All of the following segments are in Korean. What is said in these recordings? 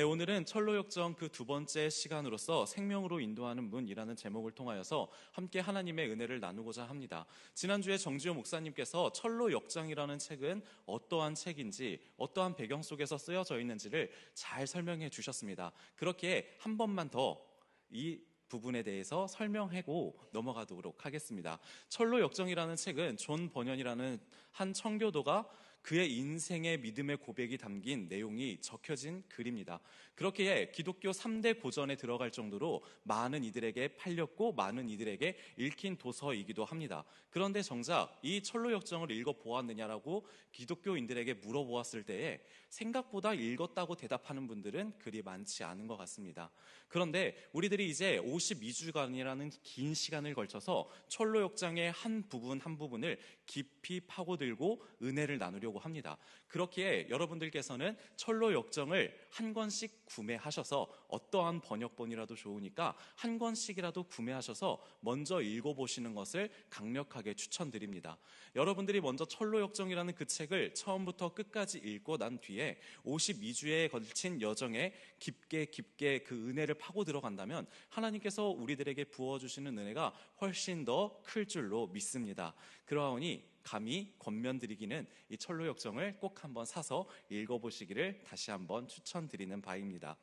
네, 오늘은 철로역정 그 두 번째 시간으로서 생명으로 인도하는 문이라는 제목을 통하여서 함께 하나님의 은혜를 나누고자 합니다. 지난주에 정지호 목사님께서 철로역정이라는 책은 어떠한 책인지, 어떠한 배경 속에서 쓰여져 있는지를 잘 설명해 주셨습니다. 그렇기에 한 번만 더 이 부분에 대해서 설명하고 넘어가도록 하겠습니다. 철로역정이라는 책은 존 버년이라는 한 청교도가 그의 인생의 믿음의 고백이 담긴 내용이 적혀진 글입니다. 그렇기에 기독교 3대 고전에 들어갈 정도로 많은 이들에게 팔렸고 많은 이들에게 읽힌 도서이기도 합니다. 그런데 정작 이 철로역정을 읽어보았느냐라고 기독교인들에게 물어보았을 때에 생각보다 읽었다고 대답하는 분들은 그리 많지 않은 것 같습니다. 그런데 우리들이 이제 52주간이라는 긴 시간을 걸쳐서 철로역정의 한 부분 한 부분을 깊이 파고들고 은혜를 나누려고 합니다. 그렇기에 여러분들께서는 철로역정을 한 권씩 구매하셔서 어떠한 번역본이라도 좋으니까 한 권씩이라도 구매하셔서 먼저 읽어보시는 것을 강력하게 추천드립니다. 여러분들이 먼저 철로역정이라는 그 책을 처음부터 끝까지 읽고 난 뒤에 52주에 걸친 여정에 깊게 그 은혜를 파고 들어간다면 하나님께서 우리들에게 부어주시는 은혜가 훨씬 더 클 줄로 믿습니다. 그러하오니 감히 권면드리기는 이 철로역정을 꼭 한번 사서 읽어보시기를 다시 한번 추천드리는 바입니다.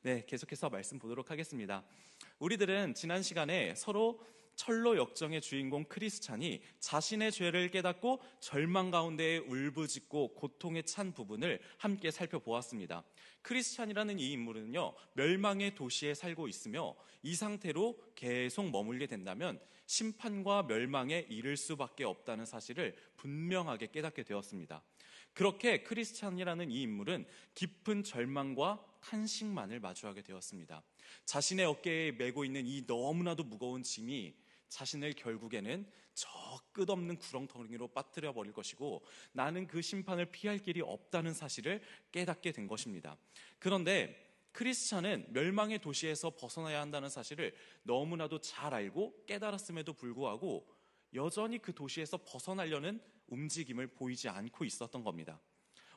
네, 계속해서 말씀 보도록 하겠습니다. 우리들은 지난 시간에 서로 철로역정의 주인공 크리스찬이 자신의 죄를 깨닫고 절망 가운데 울부짖고 고통에 찬 부분을 함께 살펴보았습니다. 크리스찬이라는 이 인물은요, 멸망의 도시에 살고 있으며 이 상태로 계속 머물게 된다면 심판과 멸망에 이를 수밖에 없다는 사실을 분명하게 깨닫게 되었습니다. 그렇게 크리스찬이라는 이 인물은 깊은 절망과 탄식만을 마주하게 되었습니다. 자신의 어깨에 메고 있는 이 너무나도 무거운 짐이 자신을 결국에는 저 끝없는 구렁텅이로 빠뜨려 버릴 것이고 나는 그 심판을 피할 길이 없다는 사실을 깨닫게 된 것입니다. 그런데 크리스찬은 멸망의 도시에서 벗어나야 한다는 사실을 너무나도 잘 알고 깨달았음에도 불구하고 여전히 그 도시에서 벗어나려는 움직임을 보이지 않고 있었던 겁니다.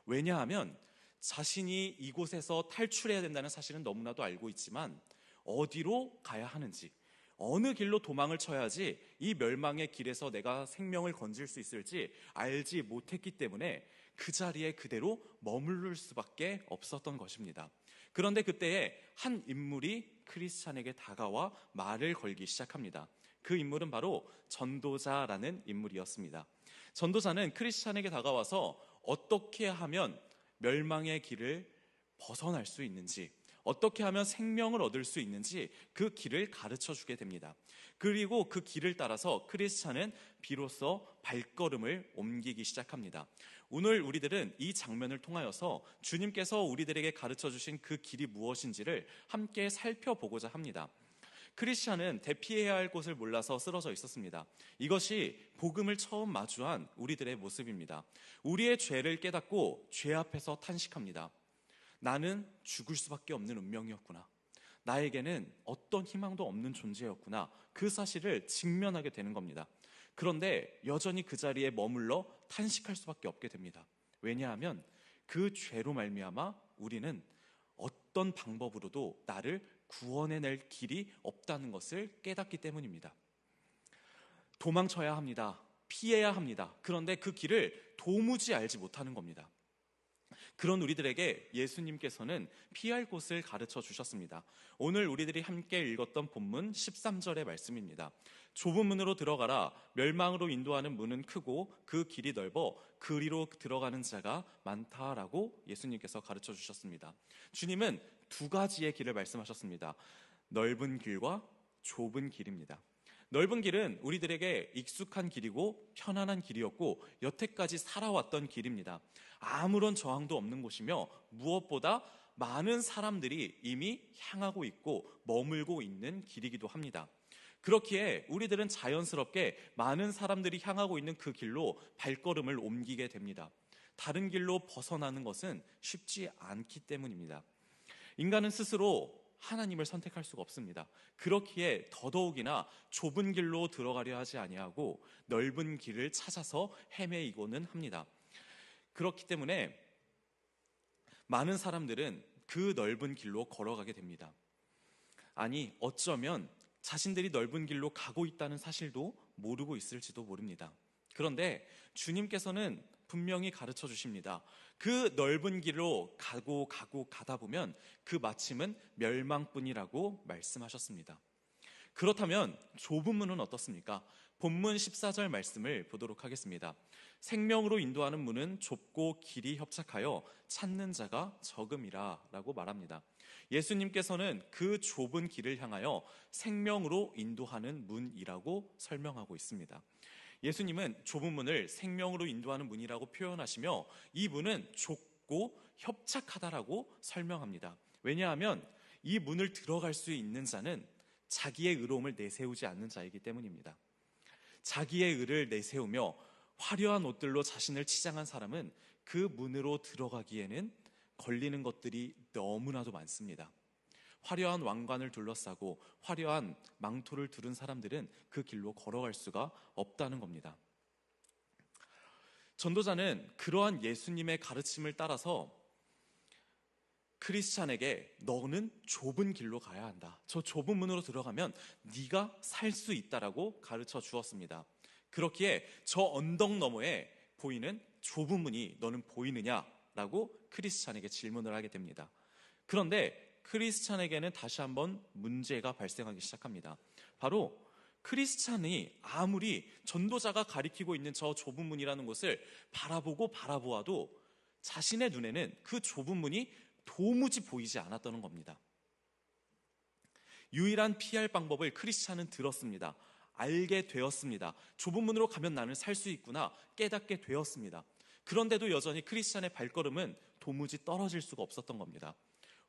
왜냐하면 자신이 이곳에서 탈출해야 된다는 사실은 너무나도 알고 있지만 어디로 가야 하는지, 어느 길로 도망을 쳐야지 이 멸망의 길에서 내가 생명을 건질 수 있을지 알지 못했기 때문에 그 자리에 그대로 머무를 수밖에 없었던 것입니다. 그런데 그때에 한 인물이 크리스찬에게 다가와 말을 걸기 시작합니다. 그 인물은 바로 전도자라는 인물이었습니다. 전도자는 크리스찬에게 다가와서 어떻게 하면 멸망의 길을 벗어날 수 있는지, 어떻게 하면 생명을 얻을 수 있는지 그 길을 가르쳐 주게 됩니다. 그리고 그 길을 따라서 크리스찬은 비로소 발걸음을 옮기기 시작합니다. 오늘 우리들은 이 장면을 통하여서 주님께서 우리들에게 가르쳐 주신 그 길이 무엇인지를 함께 살펴보고자 합니다. 크리스찬은 대피해야 할 곳을 몰라서 쓰러져 있었습니다. 이것이 복음을 처음 마주한 우리들의 모습입니다. 우리의 죄를 깨닫고 죄 앞에서 탄식합니다. 나는 죽을 수밖에 없는 운명이었구나. 나에게는 어떤 희망도 없는 존재였구나. 그 사실을 직면하게 되는 겁니다. 그런데 여전히 그 자리에 머물러 탄식할 수밖에 없게 됩니다. 왜냐하면 그 죄로 말미암아 우리는 어떤 방법으로도 나를 구원해낼 길이 없다는 것을 깨닫기 때문입니다. 도망쳐야 합니다. 피해야 합니다. 그런데 그 길을 도무지 알지 못하는 겁니다. 그런 우리들에게 예수님께서는 피할 곳을 가르쳐 주셨습니다. 오늘 우리들이 함께 읽었던 본문 13절의 말씀입니다. 좁은 문으로 들어가라. 멸망으로 인도하는 문은 크고 그 길이 넓어 그리로 들어가는 자가 많다라고 예수님께서 가르쳐 주셨습니다. 주님은 두 가지의 길을 말씀하셨습니다. 넓은 길과 좁은 길입니다. 넓은 길은 우리들에게 익숙한 길이고 편안한 길이었고 여태까지 살아왔던 길입니다. 아무런 저항도 없는 곳이며 무엇보다 많은 사람들이 이미 향하고 있고 머물고 있는 길이기도 합니다. 그렇기에 우리들은 자연스럽게 많은 사람들이 향하고 있는 그 길로 발걸음을 옮기게 됩니다. 다른 길로 벗어나는 것은 쉽지 않기 때문입니다. 인간은 스스로 하나님을 선택할 수가 없습니다. 그렇기에 더더욱이나 좁은 길로 들어가려 하지 아니하고 넓은 길을 찾아서 헤매이고는 합니다. 그렇기 때문에 많은 사람들은 그 넓은 길로 걸어가게 됩니다. 아니, 어쩌면 자신들이 넓은 길로 가고 있다는 사실도 모르고 있을지도 모릅니다. 그런데 주님께서는 분명히 가르쳐 주십니다. 그 넓은 길로 가다 보면 그 마침은 멸망뿐이라고 말씀하셨습니다. 그렇다면 좁은 문은 어떻습니까? 본문 14절 말씀을 보도록 하겠습니다. 생명으로 인도하는 문은 좁고 길이 협착하여 찾는 자가 적음이라 라고 말합니다. 예수님께서는 그 좁은 길을 향하여 생명으로 인도하는 문이라고 설명하고 있습니다. 예수님은 좁은 문을 생명으로 인도하는 문이라고 표현하시며 이 문은 좁고 협착하다라고 설명합니다. 왜냐하면 이 문을 들어갈 수 있는 자는 자기의 의로움을 내세우지 않는 자이기 때문입니다. 자기의 의를 내세우며 화려한 옷들로 자신을 치장한 사람은 그 문으로 들어가기에는 걸리는 것들이 너무나도 많습니다. 화려한 왕관을 둘러싸고 화려한 망토를 두른 사람들은 그 길로 걸어갈 수가 없다는 겁니다. 전도자는 그러한 예수님의 가르침을 따라서 크리스찬에게 너는 좁은 길로 가야 한다. 저 좁은 문으로 들어가면 네가 살 수 있다라고 가르쳐 주었습니다. 그렇기에 저 언덕 너머에 보이는 좁은 문이 너는 보이느냐라고 크리스찬에게 질문을 하게 됩니다. 그런데 크리스찬에게는 다시 한번 문제가 발생하기 시작합니다. 바로 크리스찬이 아무리 전도자가 가리키고 있는 저 좁은 문이라는 것을 바라보아도 자신의 눈에는 그 좁은 문이 도무지 보이지 않았다는 겁니다. 유일한 피할 방법을 크리스찬은 들었습니다. 알게 되었습니다. 좁은 문으로 가면 나는 살 수 있구나 깨닫게 되었습니다. 그런데도 여전히 크리스찬의 발걸음은 도무지 떨어질 수가 없었던 겁니다.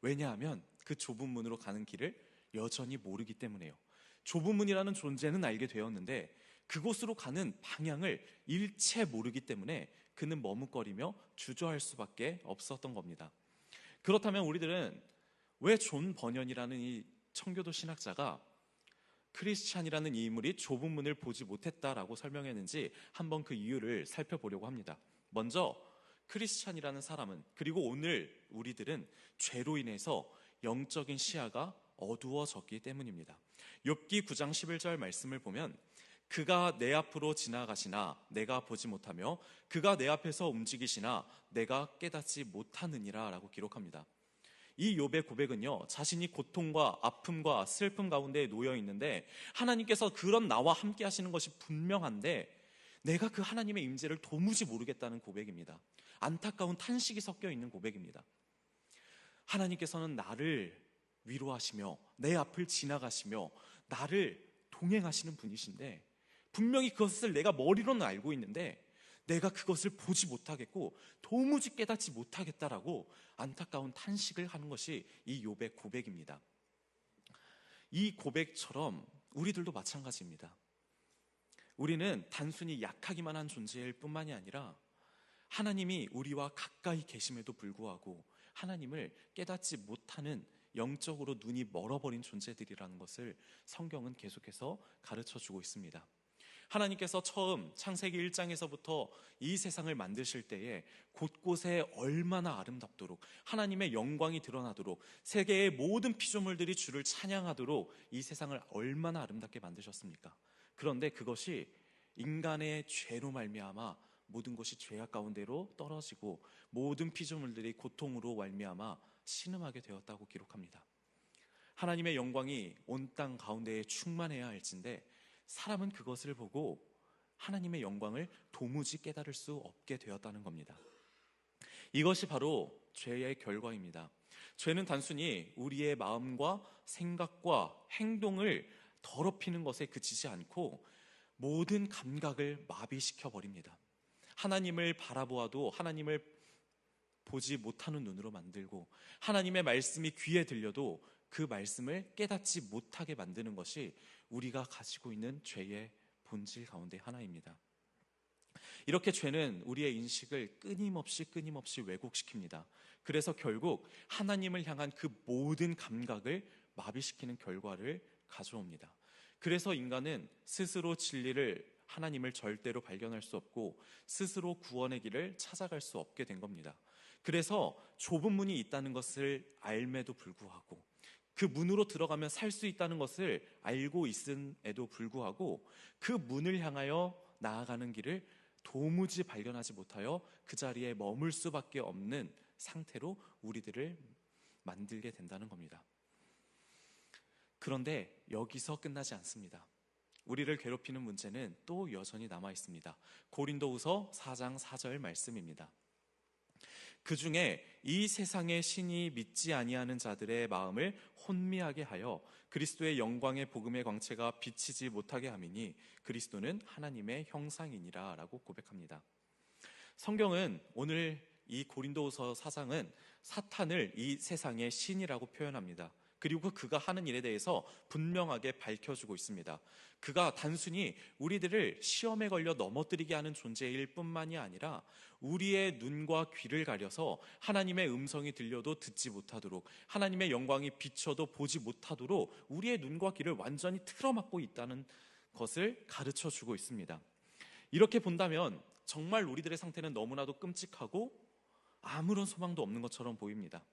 왜냐하면 그 좁은 문으로 가는 길을 여전히 모르기 때문에요. 좁은 문이라는 존재는 알게 되었는데 그곳으로 가는 방향을 일체 모르기 때문에 그는 머뭇거리며 주저할 수밖에 없었던 겁니다. 그렇다면 우리들은 왜 존 버년이라는 이 청교도 신학자가 크리스찬이라는 이 인물이 좁은 문을 보지 못했다라고 설명했는지 한번 그 이유를 살펴보려고 합니다. 먼저 크리스찬이라는 사람은, 그리고 오늘 우리들은 죄로 인해서 영적인 시야가 어두워졌기 때문입니다. 욥기 9장 11절 말씀을 보면 그가 내 앞으로 지나가시나 내가 보지 못하며 그가 내 앞에서 움직이시나 내가 깨닫지 못하느니라 라고 기록합니다. 이 욥의 고백은요, 자신이 고통과 아픔과 슬픔 가운데 놓여 있는데 하나님께서 그런 나와 함께 하시는 것이 분명한데 내가 그 하나님의 임재를 도무지 모르겠다는 고백입니다. 안타까운 탄식이 섞여 있는 고백입니다. 하나님께서는 나를 위로하시며 내 앞을 지나가시며 나를 동행하시는 분이신데 분명히 그것을 내가 머리로는 알고 있는데 내가 그것을 보지 못하겠고 도무지 깨닫지 못하겠다라고 안타까운 탄식을 하는 것이 이 욥의 고백입니다. 이 고백처럼 우리들도 마찬가지입니다. 우리는 단순히 약하기만 한 존재일 뿐만이 아니라 하나님이 우리와 가까이 계심에도 불구하고 하나님을 깨닫지 못하는 영적으로 눈이 멀어버린 존재들이라는 것을 성경은 계속해서 가르쳐주고 있습니다. 하나님께서 처음 창세기 1장에서부터 이 세상을 만드실 때에 곳곳에 얼마나 아름답도록 하나님의 영광이 드러나도록 세계의 모든 피조물들이 주를 찬양하도록 이 세상을 얼마나 아름답게 만드셨습니까? 그런데 그것이 인간의 죄로 말미암아 모든 것이 죄악 가운데로 떨어지고 모든 피조물들이 고통으로 말미암아 신음하게 되었다고 기록합니다. 하나님의 영광이 온 땅 가운데에 충만해야 할진데 사람은 그것을 보고 하나님의 영광을 도무지 깨달을 수 없게 되었다는 겁니다. 이것이 바로 죄의 결과입니다. 죄는 단순히 우리의 마음과 생각과 행동을 더럽히는 것에 그치지 않고 모든 감각을 마비시켜 버립니다. 하나님을 바라보아도 하나님을 보지 못하는 눈으로 만들고 하나님의 말씀이 귀에 들려도 그 말씀을 깨닫지 못하게 만드는 것이 우리가 가지고 있는 죄의 본질 가운데 하나입니다. 이렇게 죄는 우리의 인식을 끊임없이 왜곡시킵니다. 그래서 결국 하나님을 향한 그 모든 감각을 마비시키는 결과를 가져옵니다. 그래서 인간은 스스로 진리를 하나님을 절대로 발견할 수 없고 스스로 구원의 길을 찾아갈 수 없게 된 겁니다. 그래서 좁은 문이 있다는 것을 알매도 불구하고, 그 문으로 들어가면 살 수 있다는 것을 알고 있음에도 불구하고 그 문을 향하여 나아가는 길을 도무지 발견하지 못하여 그 자리에 머물 수밖에 없는 상태로 우리들을 만들게 된다는 겁니다. 그런데 여기서 끝나지 않습니다. 우리를 괴롭히는 문제는 또 여전히 남아 있습니다. 고린도후서 4장 4절 말씀입니다. 그 중에 이 세상의 신이 믿지 아니하는 자들의 마음을 혼미하게 하여 그리스도의 영광의 복음의 광채가 비치지 못하게 함이니 그리스도는 하나님의 형상이니라 라고 고백합니다. 성경은 오늘 이 고린도후서 4장은 사탄을 이 세상의 신이라고 표현합니다. 그리고 그가 하는 일에 대해서 분명하게 밝혀주고 있습니다. 그가 단순히 우리들을 시험에 걸려 넘어뜨리게 하는 존재일 뿐만이 아니라 우리의 눈과 귀를 가려서 하나님의 음성이 들려도 듣지 못하도록, 하나님의 영광이 비춰도 보지 못하도록 우리의 눈과 귀를 완전히 틀어막고 있다는 것을 가르쳐 주고 있습니다. 이렇게 본다면 정말 우리들의 상태는 너무나도 끔찍하고 아무런 소망도 없는 것처럼 보입니다.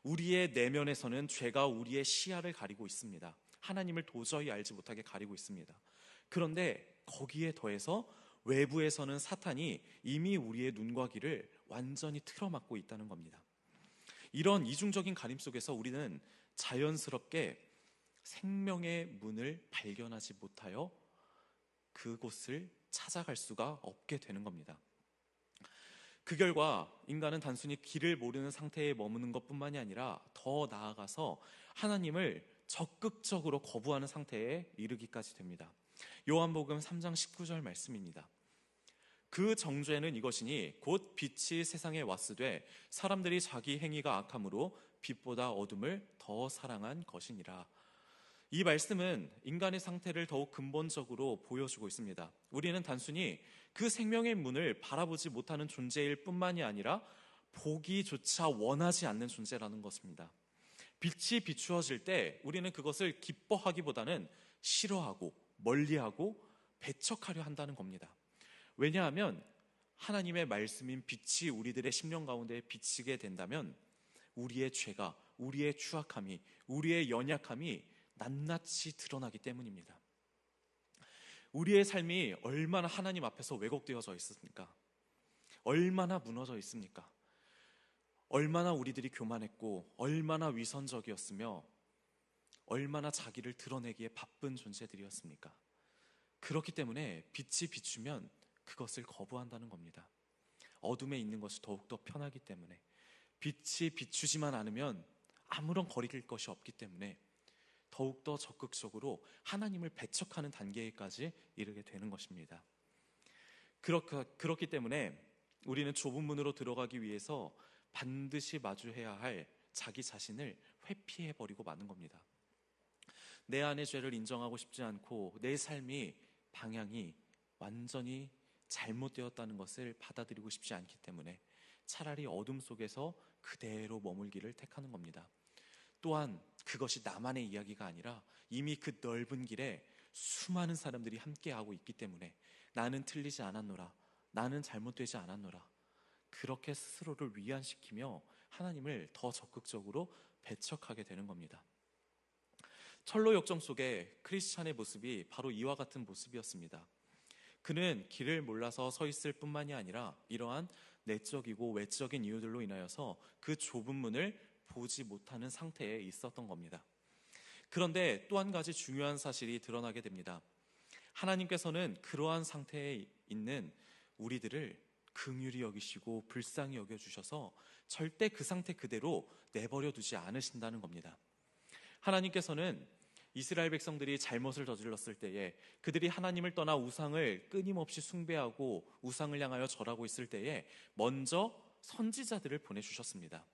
우리의 내면에서는 죄가 우리의 시야를 가리고 있습니다. 하나님을 도저히 알지 못하게 가리고 있습니다. 그런데 거기에 더해서 외부에서는 사탄이 이미 우리의 눈과 귀를 완전히 틀어막고 있다는 겁니다. 이런 이중적인 가림 속에서 우리는 자연스럽게 생명의 문을 발견하지 못하여 그곳을 찾아갈 수가 없게 되는 겁니다. 그 결과 인간은 단순히 길을 모르는 상태에 머무는 것뿐만이 아니라 더 나아가서 하나님을 적극적으로 거부하는 상태에 이르기까지 됩니다. 요한복음 3장 19절 말씀입니다. 그 정죄는 이것이니 곧 빛이 세상에 왔으되 사람들이 자기 행위가 악함으로 빛보다 어둠을 더 사랑한 것이니라. 이 말씀은 인간의 상태를 더욱 근본적으로 보여주고 있습니다. 우리는 단순히 그 생명의 문을 바라보지 못하는 존재일 뿐만이 아니라 보기조차 원하지 않는 존재라는 것입니다. 빛이 비추어질 때 우리는 그것을 기뻐하기보다는 싫어하고 멀리하고 배척하려 한다는 겁니다. 왜냐하면 하나님의 말씀인 빛이 우리들의 심령 가운데 비치게 된다면 우리의 죄가, 우리의 추악함이, 우리의 연약함이 낱낱이 드러나기 때문입니다. 우리의 삶이 얼마나 하나님 앞에서 왜곡되어져 있습니까? 얼마나 무너져 있습니까? 얼마나 우리들이 교만했고 얼마나 위선적이었으며 얼마나 자기를 드러내기에 바쁜 존재들이었습니까? 그렇기 때문에 빛이 비추면 그것을 거부한다는 겁니다. 어둠에 있는 것이 더욱더 편하기 때문에, 빛이 비추지만 않으면 아무런 거리낄 것이 없기 때문에 더욱더 적극적으로 하나님을 배척하는 단계까지 이르게 되는 것입니다. 그렇기 때문에 우리는 좁은 문으로 들어가기 위해서 반드시 마주해야 할 자기 자신을 회피해버리고 마는 겁니다. 내 안의 죄를 인정하고 싶지 않고 내 삶이 방향이 완전히 잘못되었다는 것을 받아들이고 싶지 않기 때문에 차라리 어둠 속에서 그대로 머물기를 택하는 겁니다. 또한 그것이 나만의 이야기가 아니라 이미 그 넓은 길에 수많은 사람들이 함께하고 있기 때문에 나는 틀리지 않았노라, 나는 잘못되지 않았노라, 그렇게 스스로를 위안시키며 하나님을 더 적극적으로 배척하게 되는 겁니다. 철로 역정 속에 크리스찬의 모습이 바로 이와 같은 모습이었습니다. 그는 길을 몰라서 서 있을 뿐만이 아니라 이러한 내적이고 외적인 이유들로 인하여서 그 좁은 문을 보지 못하는 상태에 있었던 겁니다. 그런데 또 한 가지 중요한 사실이 드러나게 됩니다. 하나님께서는 그러한 상태에 있는 우리들을 긍휼히 여기시고 불쌍히 여겨주셔서 절대 그 상태 그대로 내버려 두지 않으신다는 겁니다. 하나님께서는 이스라엘 백성들이 잘못을 저질렀을 때에, 그들이 하나님을 떠나 우상을 끊임없이 숭배하고 우상을 향하여 절하고 있을 때에 먼저 선지자들을 보내주셨습니다.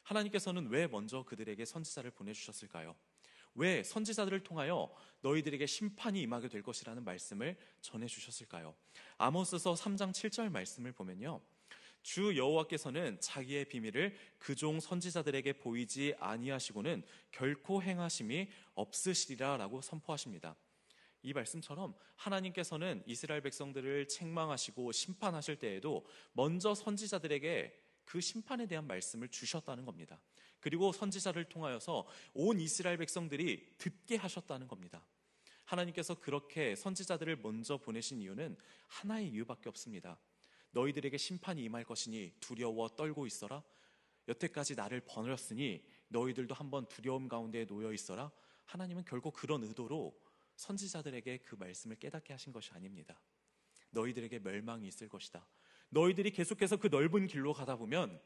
하나님께서는 왜 먼저 그들에게 선지자를 보내주셨을까요? 왜 선지자들을 통하여 너희들에게 심판이 임하게 될 것이라는 말씀을 전해주셨을까요? 아모스서 3장 7절 말씀을 보면요, 주 여호와께서는 자기의 비밀을 그종 선지자들에게 보이지 아니하시고는 결코 행하심이 없으시리라 라고 선포하십니다. 이 말씀처럼 하나님께서는 이스라엘 백성들을 책망하시고 심판하실 때에도 먼저 선지자들에게 그 심판에 대한 말씀을 주셨다는 겁니다. 그리고 선지자를 통하여서 온 이스라엘 백성들이 듣게 하셨다는 겁니다. 하나님께서 그렇게 선지자들을 먼저 보내신 이유는 하나의 이유밖에 없습니다. 너희들에게 심판이 임할 것이니 두려워 떨고 있어라. 여태까지 나를 버렸으니 너희들도 한번 두려움 가운데 놓여 있어라. 하나님은 결국 그런 의도로 선지자들에게 그 말씀을 깨닫게 하신 것이 아닙니다. 너희들에게 멸망이 있을 것이다. 너희들이 계속해서 그 넓은 길로 가다 보면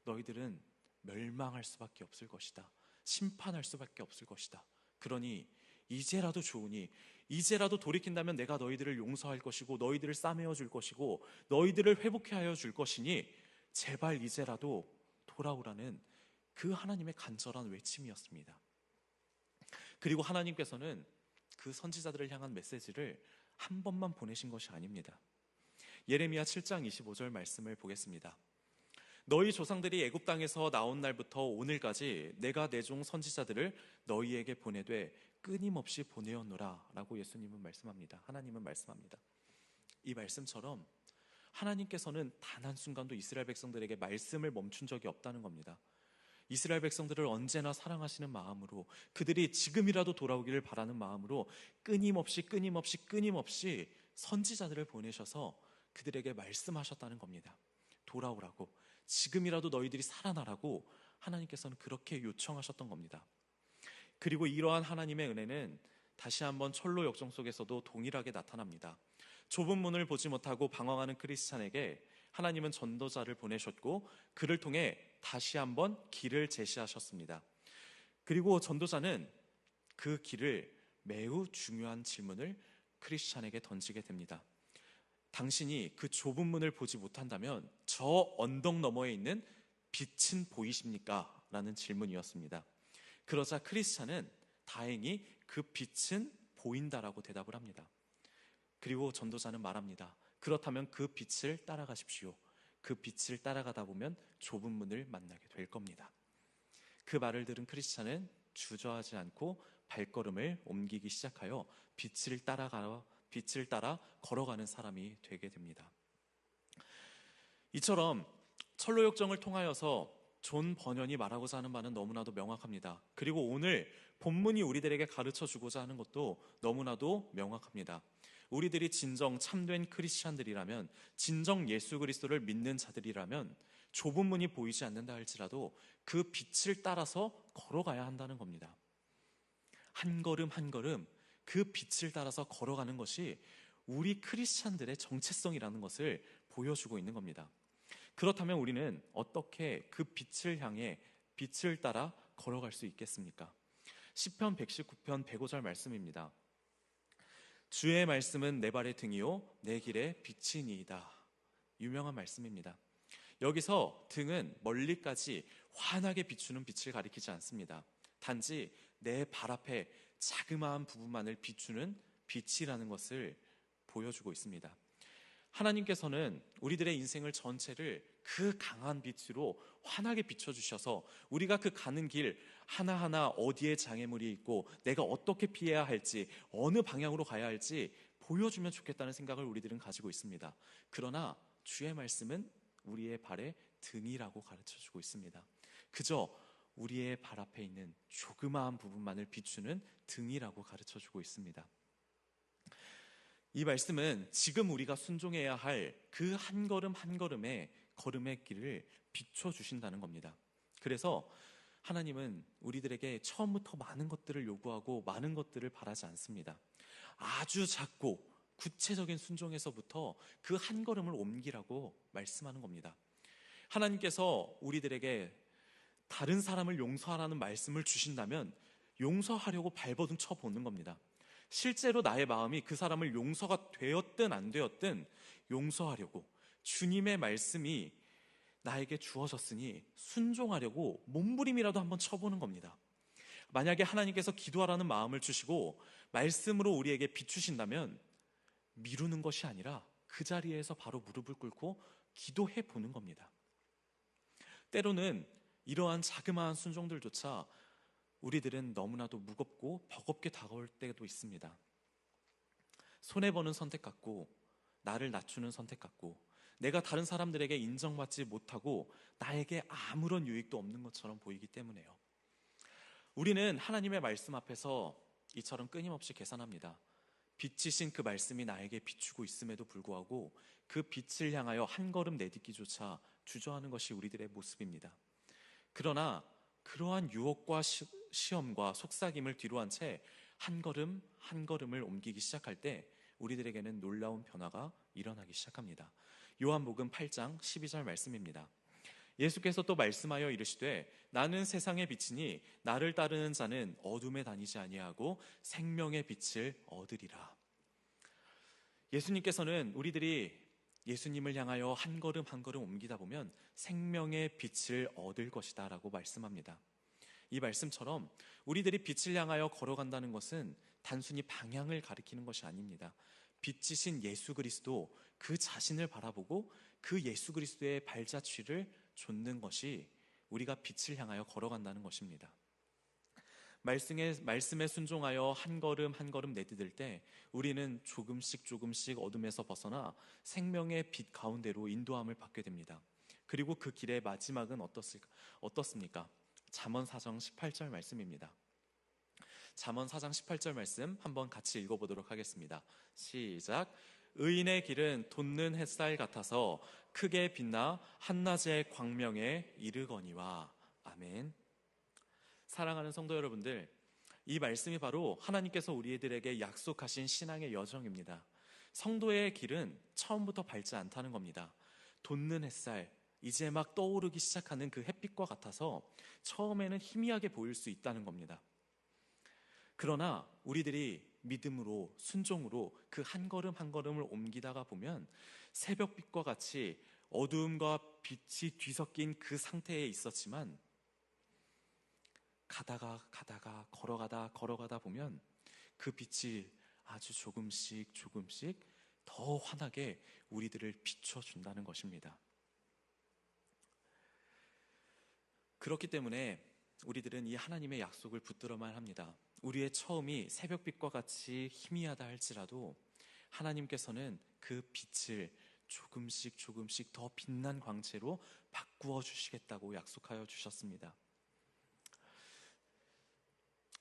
너희들은 멸망할 수밖에 없을 것이다. 심판할 수밖에 없을 것이다. 그러니 이제라도 좋으니, 이제라도 돌이킨다면 내가 너희들을 용서할 것이고 너희들을 싸매어 줄 것이고 너희들을 회복해 하여 줄 것이니 제발 이제라도 돌아오라는 그 하나님의 간절한 외침이었습니다. 그리고 하나님께서는 그 선지자들을 향한 메시지를 한 번만 보내신 것이 아닙니다. 예레미야 7장 25절 말씀을 보겠습니다. 너희 조상들이 애굽 땅에서 나온 날부터 오늘까지 내가 내 종 선지자들을 너희에게 보내되 끊임없이 보내었노라 라고 예수님은 말씀합니다. 하나님은 말씀합니다. 이 말씀처럼 하나님께서는 단 한순간도 이스라엘 백성들에게 말씀을 멈춘 적이 없다는 겁니다. 이스라엘 백성들을 언제나 사랑하시는 마음으로, 그들이 지금이라도 돌아오기를 바라는 마음으로 끊임없이 선지자들을 보내셔서 그들에게 말씀하셨다는 겁니다. 돌아오라고, 지금이라도 너희들이 살아나라고 하나님께서는 그렇게 요청하셨던 겁니다. 그리고 이러한 하나님의 은혜는 다시 한번 철로 역정 속에서도 동일하게 나타납니다. 좁은 문을 보지 못하고 방황하는 크리스찬에게 하나님은 전도자를 보내셨고 그를 통해 다시 한번 길을 제시하셨습니다. 그리고 전도자는 그 길을 매우 중요한 질문을 크리스찬에게 던지게 됩니다. 당신이 그 좁은 문을 보지 못한다면 저 언덕 너머에 있는 빛은 보이십니까? 라는 질문이었습니다. 그러자 크리스찬은 다행히 그 빛은 보인다라고 대답을 합니다. 그리고 전도자는 말합니다. 그렇다면 그 빛을 따라가십시오. 그 빛을 따라가다 보면 좁은 문을 만나게 될 겁니다. 그 말을 들은 크리스찬은 주저하지 않고 발걸음을 옮기기 시작하여 빛을 따라 걸어가는 사람이 되게 됩니다. 이처럼 철로 역정을 통하여서 존 버년이 말하고자 하는 바는 너무나도 명확합니다. 그리고 오늘 본문이 우리들에게 가르쳐 주고자 하는 것도 너무나도 명확합니다. 우리들이 진정 참된 크리스찬들이라면, 진정 예수 그리스도를 믿는 자들이라면 좁은 문이 보이지 않는다 할지라도 그 빛을 따라서 걸어가야 한다는 겁니다. 한 걸음 한 걸음 그 빛을 따라서 걸어가는 것이 우리 크리스찬들의 정체성이라는 것을 보여주고 있는 겁니다. 그렇다면 우리는 어떻게 그 빛을 향해 빛을 따라 걸어갈 수 있겠습니까? 시편 119편 105절 말씀입니다. 주의 말씀은 내 발의 등이요 내 길의 빛이니이다. 유명한 말씀입니다. 여기서 등은 멀리까지 환하게 비추는 빛을 가리키지 않습니다. 단지 내 발 앞에 자그마한 부분만을 비추는 빛이라는 것을 보여주고 있습니다. 하나님께서는 우리들의 인생을 전체를 그 강한 빛으로 환하게 비춰주셔서 우리가 그 가는 길 하나하나 어디에 장애물이 있고 내가 어떻게 피해야 할지, 어느 방향으로 가야 할지 보여주면 좋겠다는 생각을 우리들은 가지고 있습니다. 그러나 주의 말씀은 우리의 발의 등이라고 가르쳐주고 있습니다. 그저 우리의 발 앞에 있는 조그마한 부분만을 비추는 등이라고 가르쳐주고 있습니다. 이 말씀은 지금 우리가 순종해야 할 그 한 걸음 한 걸음의 걸음의 길을 비춰주신다는 겁니다. 그래서 하나님은 우리들에게 처음부터 많은 것들을 요구하고 많은 것들을 바라지 않습니다. 아주 작고 구체적인 순종에서부터 그 한 걸음을 옮기라고 말씀하는 겁니다. 하나님께서 우리들에게 다른 사람을 용서하라는 말씀을 주신다면 용서하려고 발버둥 쳐보는 겁니다. 실제로 나의 마음이 그 사람을 용서가 되었든 안 되었든 용서하려고, 주님의 말씀이 나에게 주어졌으니 순종하려고 몸부림이라도 한번 쳐보는 겁니다. 만약에 하나님께서 기도하라는 마음을 주시고 말씀으로 우리에게 비추신다면 미루는 것이 아니라 그 자리에서 바로 무릎을 꿇고 기도해 보는 겁니다. 때로는 이러한 자그마한 순종들조차 우리들은 너무나도 무겁고 버겁게 다가올 때도 있습니다. 손해보는 선택 같고, 나를 낮추는 선택 같고, 내가 다른 사람들에게 인정받지 못하고 나에게 아무런 유익도 없는 것처럼 보이기 때문에요. 우리는 하나님의 말씀 앞에서 이처럼 끊임없이 계산합니다. 빛이신 그 말씀이 나에게 비추고 있음에도 불구하고 그 빛을 향하여 한 걸음 내딛기조차 주저하는 것이 우리들의 모습입니다. 그러나 그러한 유혹과 시험과 속삭임을 뒤로한 채 한 걸음 한 걸음을 옮기기 시작할 때 우리들에게는 놀라운 변화가 일어나기 시작합니다. 요한복음 8장 12절 말씀입니다. 예수께서 또 말씀하여 이르시되 나는 세상의 빛이니 나를 따르는 자는 어둠에 다니지 아니하고 생명의 빛을 얻으리라. 예수님께서는 우리들이 예수님을 향하여 한 걸음 한 걸음 옮기다 보면 생명의 빛을 얻을 것이다 라고 말씀합니다. 이 말씀처럼 우리들이 빛을 향하여 걸어간다는 것은 단순히 방향을 가리키는 것이 아닙니다. 빛이신 예수 그리스도 그 자신을 바라보고 그 예수 그리스도의 발자취를 좇는 것이 우리가 빛을 향하여 걸어간다는 것입니다. 말씀에 순종하여 한 걸음 한 걸음 내디딜 때 우리는 조금씩 어둠에서 벗어나 생명의 빛 가운데로 인도함을 받게 됩니다. 그리고 그 길의 마지막은 어떻습니까? 잠언 4장 18절 말씀입니다. 잠언 4장 18절 말씀 한번 같이 읽어보도록 하겠습니다. 시작. 의인의 길은 돋는 햇살 같아서 크게 빛나 한낮의 광명에 이르거니와. 아멘. 사랑하는 성도 여러분들, 이 말씀이 바로 하나님께서 우리들에게 약속하신 신앙의 여정입니다. 성도의 길은 처음부터 밝지 않다는 겁니다. 돋는 햇살, 이제 막 떠오르기 시작하는 그 햇빛과 같아서 처음에는 희미하게 보일 수 있다는 겁니다. 그러나 우리들이 믿음으로 순종으로 그 한 걸음 한 걸음을 옮기다가 보면 새벽빛과 같이 어두움과 빛이 뒤섞인 그 상태에 있었지만 가다가 걸어가다 보면 그 빛이 아주 조금씩 더 환하게 우리들을 비춰준다는 것입니다. 그렇기 때문에 우리들은 이 하나님의 약속을 붙들어만 합니다. 우리의 처음이 새벽빛과 같이 희미하다 할지라도 하나님께서는 그 빛을 조금씩 더 빛난 광채로 바꾸어 주시겠다고 약속하여 주셨습니다.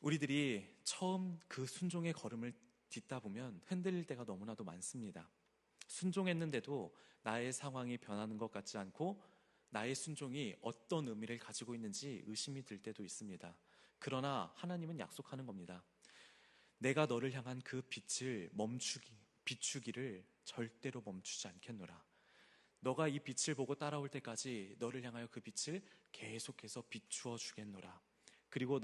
우리들이 처음 그 순종의 걸음을 딛다 보면 흔들릴 때가 너무나도 많습니다. 순종했는데도 나의 상황이 변하는 것 같지 않고 나의 순종이 어떤 의미를 가지고 있는지 의심이 들 때도 있습니다. 그러나 하나님은 약속하는 겁니다. 내가 너를 향한 그 빛을 비추기를 절대로 멈추지 않겠노라. 너가 이 빛을 보고 따라올 때까지 너를 향하여 그 빛을 계속해서 비추어 주겠노라. 그리고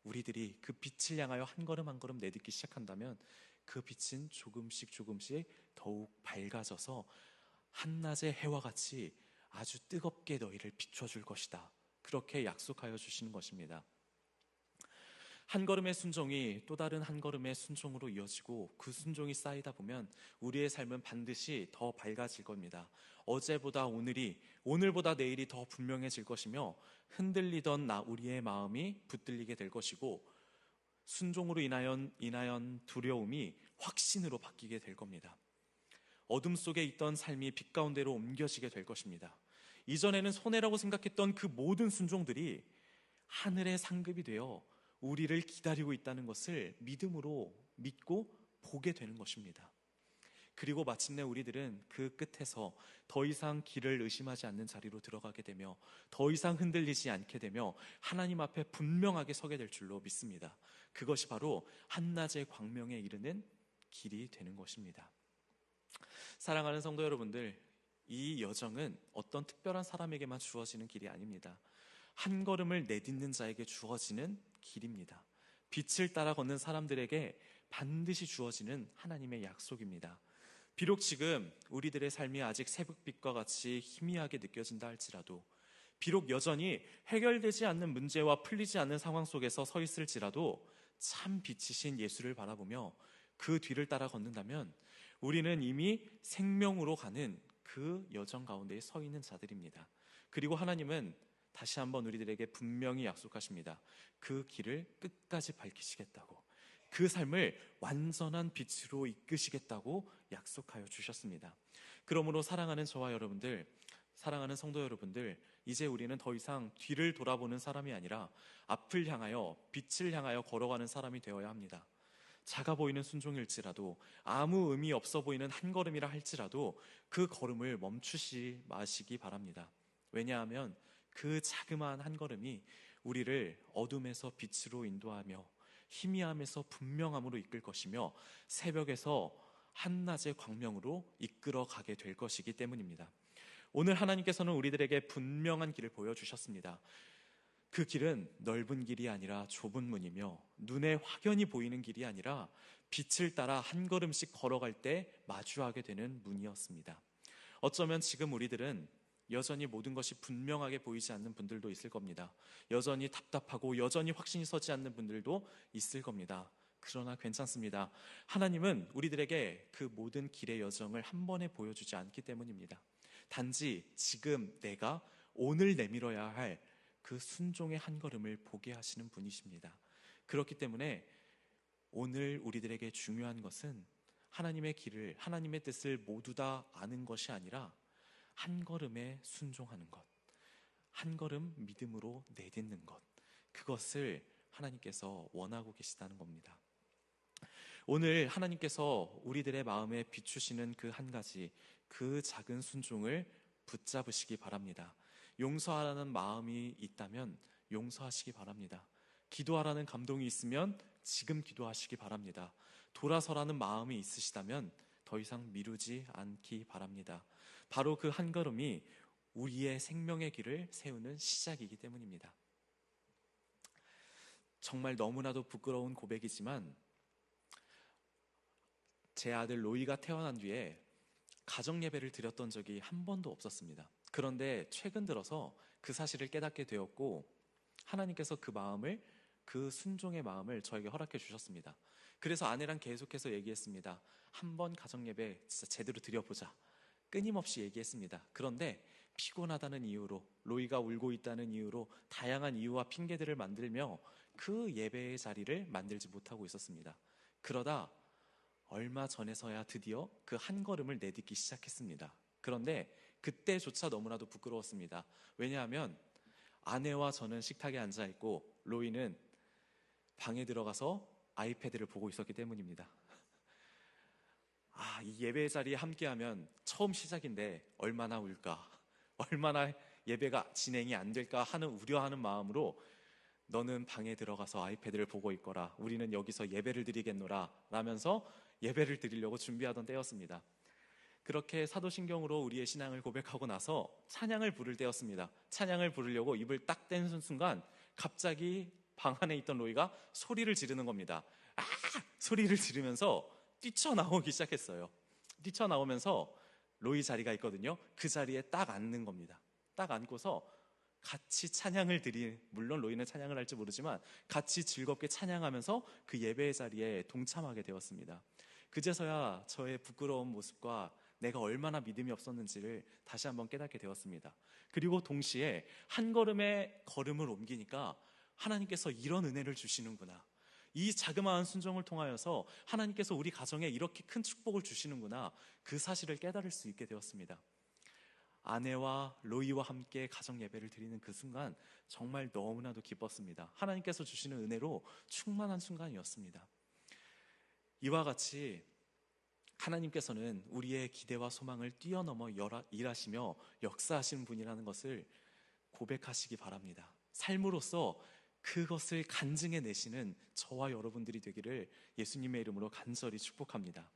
우리들이 그 빛을 향하여 한 걸음 한 걸음 내딛기 시작한다면 그 빛은 조금씩 더욱 밝아져서 한낮의 해와 같이 아주 뜨겁게 너희를 비춰줄 것이다. 그렇게 약속하여 주시는 것입니다. 한 걸음의 순종이 또 다른 한 걸음의 순종으로 이어지고 그 순종이 쌓이다 보면 우리의 삶은 반드시 더 밝아질 겁니다. 어제보다 오늘보다 내일이 더 분명해질 것이며 흔들리던 우리의 마음이 붙들리게 될 것이고 순종으로 인하여 두려움이 확신으로 바뀌게 될 겁니다. 어둠 속에 있던 삶이 빛 가운데로 옮겨지게 될 것입니다. 이전에는 손해라고 생각했던 그 모든 순종들이 하늘의 상급이 되어 우리를 기다리고 있다는 것을 믿음으로 믿고 보게 되는 것입니다. 그리고 마침내 우리들은 그 끝에서 더 이상 길을 의심하지 않는 자리로 들어가게 되며 더 이상 흔들리지 않게 되며 하나님 앞에 분명하게 서게 될 줄로 믿습니다. 그것이 바로 한낮의 광명에 이르는 길이 되는 것입니다. 사랑하는 성도 여러분들, 이 여정은 어떤 특별한 사람에게만 주어지는 길이 아닙니다. 한 걸음을 내딛는 자에게 주어지는 길입니다. 빛을 따라 걷는 사람들에게 반드시 주어지는 하나님의 약속입니다. 비록 지금 우리들의 삶이 아직 새벽빛과 같이 희미하게 느껴진다 할지라도, 비록 여전히 해결되지 않는 문제와 풀리지 않는 상황 속에서 서 있을지라도 참 빛이신 예수를 바라보며 그 뒤를 따라 걷는다면 우리는 이미 생명으로 가는 그 여정 가운데 서 있는 자들입니다. 그리고 하나님은 다시 한번 우리들에게 분명히 약속하십니다. 그 길을 끝까지 밝히시겠다고, 그 삶을 완전한 빛으로 이끄시겠다고 약속하여 주셨습니다. 그러므로 사랑하는 저와 여러분들, 사랑하는 성도 여러분들, 이제 우리는 더 이상 뒤를 돌아보는 사람이 아니라 앞을 향하여, 빛을 향하여 걸어가는 사람이 되어야 합니다. 작아 보이는 순종일지라도, 아무 의미 없어 보이는 한 걸음이라 할지라도 그 걸음을 멈추지 마시기 바랍니다. 왜냐하면 그 자그마한 한 걸음이 우리를 어둠에서 빛으로 인도하며 희미함에서 분명함으로 이끌 것이며 새벽에서 한낮의 광명으로 이끌어 가게 될 것이기 때문입니다. 오늘 하나님께서는 우리들에게 분명한 길을 보여주셨습니다. 그 길은 넓은 길이 아니라 좁은 문이며 눈에 확연히 보이는 길이 아니라 빛을 따라 한 걸음씩 걸어갈 때 마주하게 되는 문이었습니다. 어쩌면 지금 우리들은 여전히 모든 것이 분명하게 보이지 않는 분들도 있을 겁니다. 여전히 답답하고 여전히 확신이 서지 않는 분들도 있을 겁니다. 그러나 괜찮습니다. 하나님은 우리들에게 그 모든 길의 여정을 한 번에 보여주지 않기 때문입니다. 단지 지금 내가 오늘 내밀어야 할 그 순종의 한 걸음을 보게 하시는 분이십니다. 그렇기 때문에 오늘 우리들에게 중요한 것은 하나님의 길을, 하나님의 뜻을 모두 다 아는 것이 아니라 한 걸음에 순종하는 것, 한 걸음 믿음으로 내딛는 것, 그것을 하나님께서 원하고 계시다는 겁니다. 오늘 하나님께서 우리들의 마음에 비추시는 그 한 가지, 그 작은 순종을 붙잡으시기 바랍니다. 용서하라는 마음이 있다면 용서하시기 바랍니다. 기도하라는 감동이 있으면 지금 기도하시기 바랍니다. 돌아서라는 마음이 있으시다면 더 이상 미루지 않기 바랍니다. 바로 그 한 걸음이 우리의 생명의 길을 세우는 시작이기 때문입니다. 정말 너무나도 부끄러운 고백이지만 제 아들 로이가 태어난 뒤에 가정 예배를 드렸던 적이 한 번도 없었습니다. 그런데 최근 들어서 그 사실을 깨닫게 되었고 하나님께서 그 마음을, 그 순종의 마음을 저에게 허락해 주셨습니다. 그래서 아내랑 계속해서 얘기했습니다. 한번 가정 예배 진짜 제대로 드려보자. 끊임없이 얘기했습니다. 그런데 피곤하다는 이유로, 로이가 울고 있다는 이유로 다양한 이유와 핑계들을 만들며 그 예배의 자리를 만들지 못하고 있었습니다. 그러다 얼마 전에서야 드디어 그 한 걸음을 내딛기 시작했습니다. 그런데 그때조차 너무나도 부끄러웠습니다. 왜냐하면 아내와 저는 식탁에 앉아있고 로이는 방에 들어가서 아이패드를 보고 있었기 때문입니다. 이 예배 자리에 함께하면 처음 시작인데 얼마나 울까, 얼마나 예배가 진행이 안 될까 하는 우려하는 마음으로 너는 방에 들어가서 아이패드를 보고 있거라, 우리는 여기서 예배를 드리겠노라 라면서 예배를 드리려고 준비하던 때였습니다. 그렇게 사도신경으로 우리의 신앙을 고백하고 나서 찬양을 부를 때였습니다. 찬양을 부르려고 입을 딱 뗀 순간 갑자기 방 안에 있던 로이가 소리를 지르는 겁니다. 소리를 지르면서 뛰쳐나오기 시작했어요. 뛰쳐나오면서 로이 자리가 있거든요. 그 자리에 딱 앉는 겁니다. 딱 앉고서 같이 찬양을 물론 로이는 찬양을 할지 모르지만 같이 즐겁게 찬양하면서 그 예배의 자리에 동참하게 되었습니다. 그제서야 저의 부끄러운 모습과 내가 얼마나 믿음이 없었는지를 다시 한번 깨닫게 되었습니다. 그리고 동시에 한 걸음의 걸음을 옮기니까 하나님께서 이런 은혜를 주시는구나, 이 자그마한 순종을 통하여서 하나님께서 우리 가정에 이렇게 큰 축복을 주시는구나, 그 사실을 깨달을 수 있게 되었습니다. 아내와 로이와 함께 가정 예배를 드리는 그 순간 정말 너무나도 기뻤습니다. 하나님께서 주시는 은혜로 충만한 순간이었습니다. 이와 같이 하나님께서는 우리의 기대와 소망을 뛰어넘어 일하시며 역사하시는 분이라는 것을 고백하시기 바랍니다. 삶으로서 그것을 간증해 내시는 저와 여러분들이 되기를 예수님의 이름으로 간절히 축복합니다.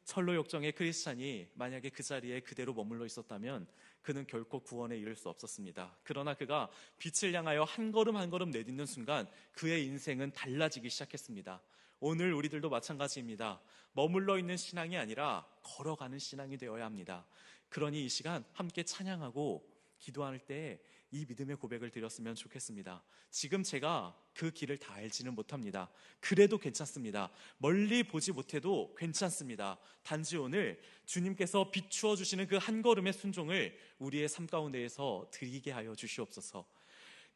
철로 역정의 크리스찬이 만약에 그 자리에 그대로 머물러 있었다면 그는 결코 구원에 이를 수 없었습니다. 그러나 그가 빛을 향하여 한 걸음 한 걸음 내딛는 순간 그의 인생은 달라지기 시작했습니다. 오늘 우리들도 마찬가지입니다. 머물러 있는 신앙이 아니라 걸어가는 신앙이 되어야 합니다. 그러니 이 시간 함께 찬양하고 기도할 때 이 믿음의 고백을 드렸으면 좋겠습니다. 지금 제가 그 길을 다 알지는 못합니다. 그래도 괜찮습니다. 멀리 보지 못해도 괜찮습니다. 단지 오늘 주님께서 비추어 주시는 그 한 걸음의 순종을 우리의 삶 가운데에서 드리게 하여 주시옵소서.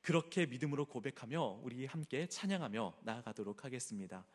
그렇게 믿음으로 고백하며 우리 함께 찬양하며 나아가도록 하겠습니다.